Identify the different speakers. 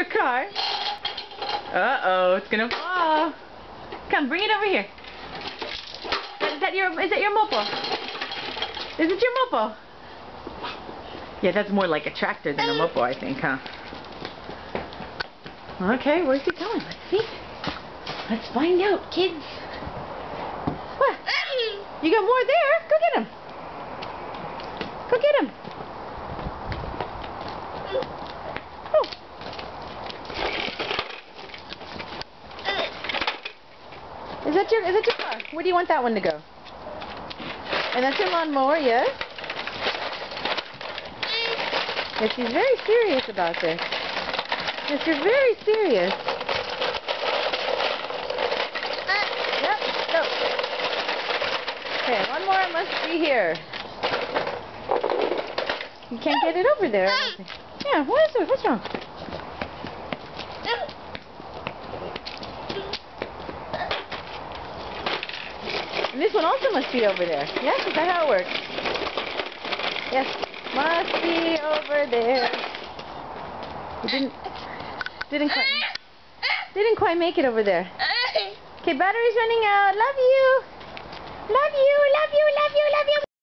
Speaker 1: car. Uh-oh, it's gonna fall. Come, bring it over here. Is that your mopo? Is it your mopo? Yeah, that's more like a tractor than a mopo, I think, huh? Okay, where's he going? Let's see. Let's find out, kids. What? You got more there? Go get him. Go get him. Oh. Is that your car? Where do you want that one to go? And that's your lawnmower, yes? Yes, she's very serious about this. Yes, you're very serious. Yep, go. Okay, one more must be here. You can't get it over there. Yeah, what is it? What's wrong? And this one also must be over there. Yes, is that how it works? Yes, must be over there. You didn't quite make it over there. Okay, battery's running out. Love you. Love you, love you, love you, love you.